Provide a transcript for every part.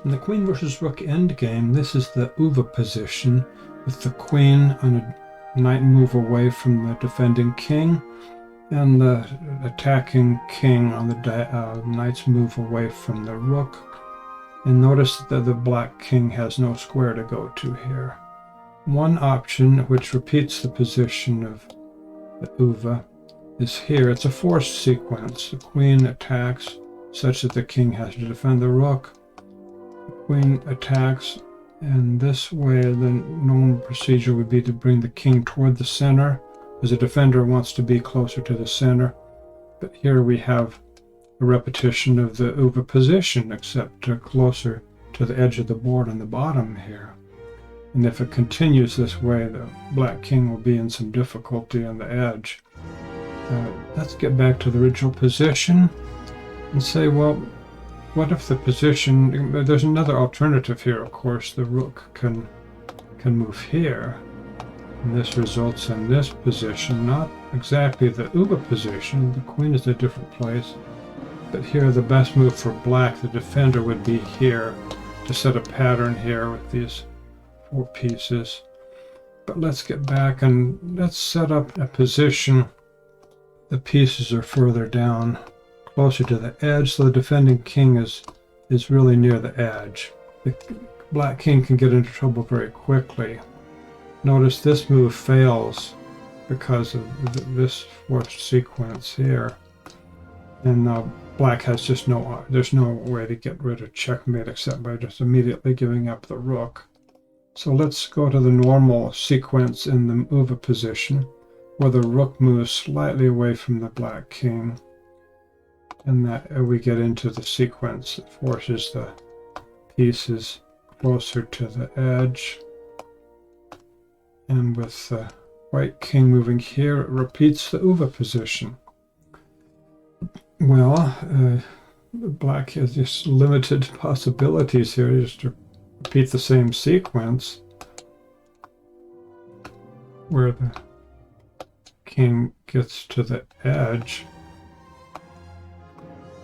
In the queen versus rook endgame, this is the Euwe position, with the queen on a knight move away from the defending king, and the attacking king on the knight's move away from the rook. And notice that the black king has no square to go to here. One option, which repeats the position of the Euwe, is here. It's a forced sequence. The queen attacks such that the king has to defend the rook. The queen attacks, and this way the normal procedure would be to bring the king toward the center, as the defender wants to be closer to the center. But here we have a repetition of the Euwe position, except closer to the edge of the board on the bottom here. And if it continues this way, the black king will be in some difficulty on the edge. Let's get back to the original position and say, well, what if the position, there's another alternative here, of course. The rook can move here, and this results in this position, not exactly the Euwe position. The queen is in a different place, but here the best move for black, the defender, would be here to set a pattern here with these 4 pieces. But let's get back and let's set up a position. The pieces are further down, closer to the edge, so the defending king is really near the edge. The black king can get into trouble very quickly. Notice this move fails because of this forced sequence here, and black has just there's no way to get rid of checkmate except by just immediately giving up the rook. So let's go to the normal sequence in the Euwe position, where the rook moves slightly away from the black king, and that we get into the sequence that forces the pieces closer to the edge. And with the white king moving here, it repeats the Euwe position. Well, black has just limited possibilities here, just to repeat the same sequence where the king gets to the edge,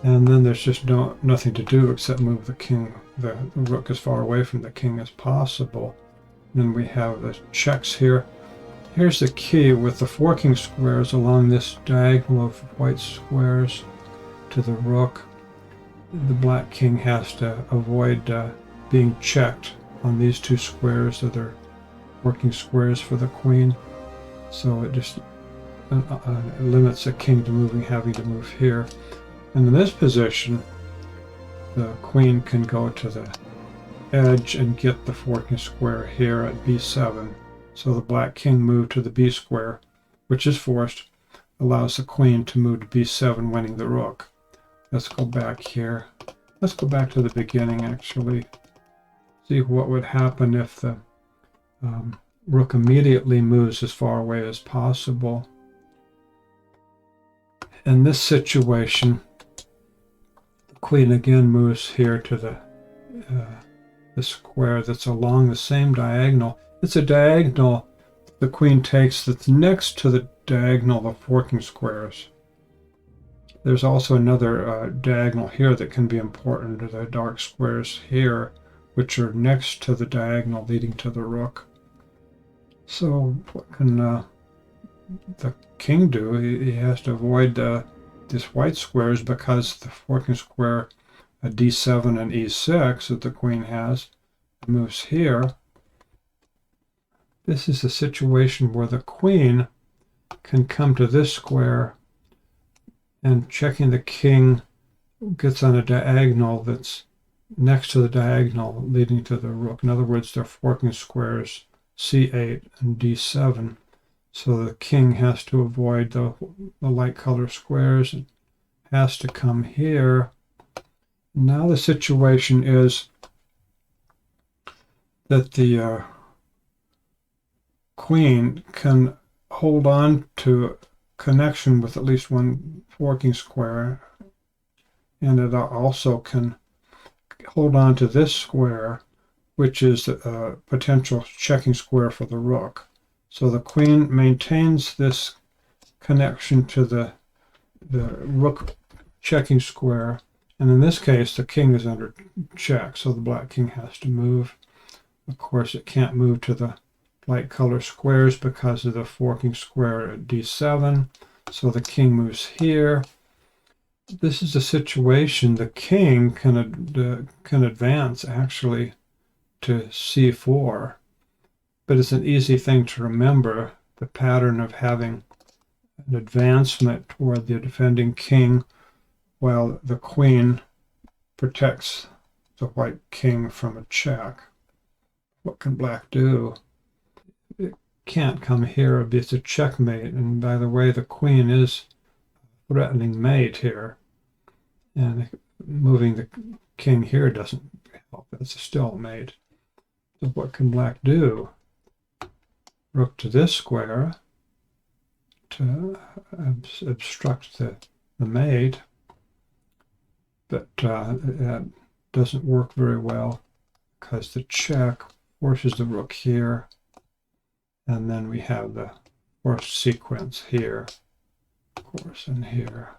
and then there's just nothing to do except move the king, the rook, as far away from the king as possible. Then we have the checks here. Here's the key with the forking squares along this diagonal of white squares to the rook. The black king has to avoid being checked on these 2 squares that are working squares for the queen. So it just limits the king to having to move here. And in this position, the queen can go to the edge and get the forking square here at b7. So the black king moved to the b square, which is forced, allows the queen to move to b7, winning the rook. Let's go back here. Let's go back to the beginning, actually. See what would happen if the rook immediately moves as far away as possible. In this situation, the queen again moves here to the square that's along the same diagonal. It's a diagonal the queen takes that's next to the diagonal of forking squares. There's also another diagonal here that can be important, the dark squares here, which are next to the diagonal leading to the rook. So what can the king do? He has to avoid these white squares, because the forking square d7 and e6 that the queen has moves here. This is a situation where the queen can come to this square, and checking the king gets on a diagonal that's next to the diagonal leading to the rook. In other words, they're forking squares c8 and d7. So the king has to avoid the light color squares. It has to come here. Now the situation is that the queen can hold on to connection with at least one forking square, and it also can hold on to this square, which is a potential checking square for the rook. So the queen maintains this connection to the rook checking square And in this case, the king is under check, so the black king has to move. Of course, it can't move to the light color squares because of the forking square at d7, so the king moves here. This is a situation the king can advance actually to c4, but it's an easy thing to remember, the pattern of having an advancement toward the defending king while the queen protects the white king from a check. What can black do? It can't come here. It's a checkmate. And by the way, the queen is threatening mate here. And moving the king here doesn't help. It's a stalemate. So what can black do? Rook to this square to obstruct the mate. But that doesn't work very well because the check forces the rook here, and then we have the forced sequence here, of course, and here.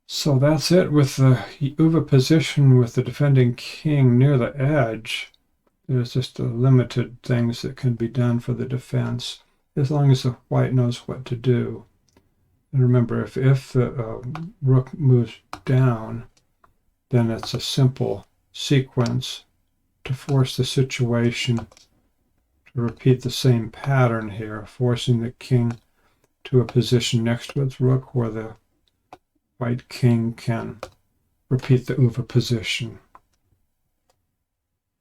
So that's it with the Euwe position with the defending king near the edge. There's just limited things that can be done for the defense as long as the white knows what to do. And remember, if the rook moves down, then it's a simple sequence to force the situation to repeat the same pattern here, forcing the king to a position next to its rook where the white king can repeat the Euwe position.